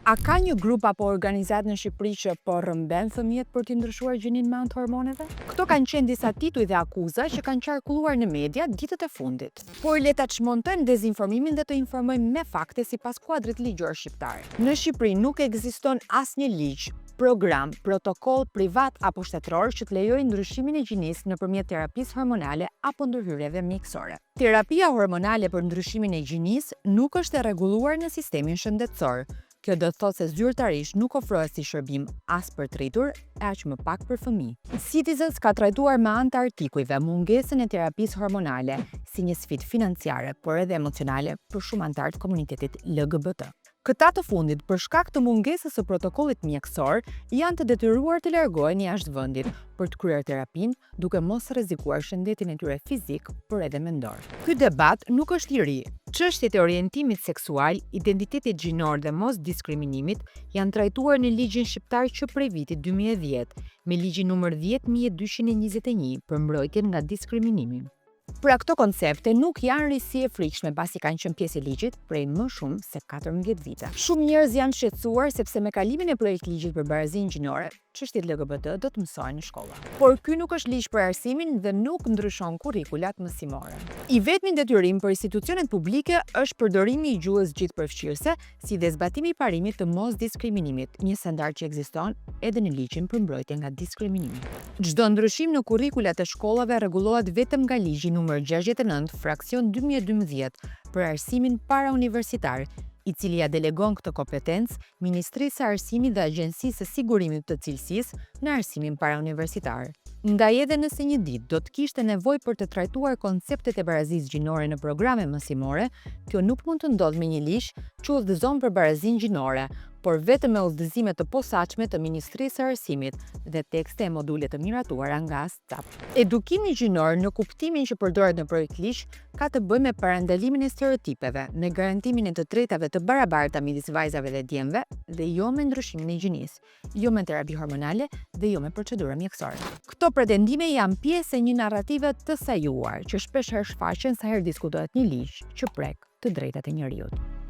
A ka një grup apo organizat në Shqipëri që po rrëmben fëmijët për t'i ndryshuar gjinin me anë të hormoneve? Këto kanë qenë disa tituj dhe akuza që kanë qarkulluar në media ditët e fundit. Por le ta çmontojmë dezinformimin dhe të informojmë me fakte sipas kuadrit ligjor shqiptar. Në Shqipëri nuk ekziston asnjë ligj, program, protokoll privat apo shtetëror që të lejojë ndryshimin e gjinisë nëpërmjet terapisë hormonale apo ndërhyrjeve mjekësore. Terapia hormonale për ndryshimin e gjinisë nuk është e rregulluar në sistemin shëndetësor. Kjo do të thotë se zyrtarisht nuk ofrohet si shërbim as për të rritur, e aq më pak për fëmijë. Citizens ka trajtuar me anë të artikujve mungesën e terapisë hormonale si një sfidë financiare, por edhe emocionale për shumë anëtar të komunitetit LGBT. Këta të fundit, për shkak të mungesës së protokollit mjekësor, janë të detyruar të largohen jashtë vendit për të kryer terapinë, duke mos rrezikuar shëndetin e tyre fizik, por edhe mendor. Ky debat nuk është i ri. Çështjet e orientimit seksual, identitetit gjinor dhe mos diskriminimit janë trajtuar në ligjin shqiptar që prej vitit 2010, me ligjin numër 10221 për mbrojtjen nga diskriminimi. Pra këto koncepte nuk janë risi e frikshme pasi kanë qenë pjesë e ligjit prej më shumë se 14 vite. Shumë njerëz janë shqetësuar sepse me kalimin e projektligjit për barazinë gjinore, çështjet LGBT do të mësohen në shkolla. Por ky nuk është ligj për arsimin dhe nuk ndryshon kurrikulat mësimore. I vetmi detyrim për institucionet publike është përdorimi i gjuhës gjithëpërfshirëse, si dhe zbatimi i parimit të mos diskriminimit, një standard që ekziston edhe në ligjin për mbrojtje nga diskriminimi. Çdo ndryshim në kurrikulat e shkollave rregullohet vetëm nga ligji numër 69, fraksion 2012 për arsimin parauniversitar, i cili ja delegon këtë kompetencë Ministrisë së Arsimit dhe Agjencisë së Sigurimit të Cilësisë në arsimin parauniversitar. Ndaj edhe nëse një ditë do të kishte nevojë për të trajtuar konceptet e barazisë gjinore në programe mësimore, kjo nuk mund të ndodhë me një ligj që udhëzon për barazinë gjinore, por vetëm me udhëzime të posaçme të Ministrisë së Arsimit dhe tekste e module të miratuara nga SCAP. Edukimi gjinor në kuptimin që përdoret në projektligj ka të bëjë me parandalimin e stereotipeve, me garantimin e të drejtave të barabarta midis vajzave dhe djemve dhe jo me ndryshimin e gjinisë, jo me terapi hormonale dhe jo me procedura mjekësore. Këto pretendime janë pjesë e një narrative të sajuar që shpesh shfaqen sa herë diskutohet një ligj që prek të drejtat e njerëzit.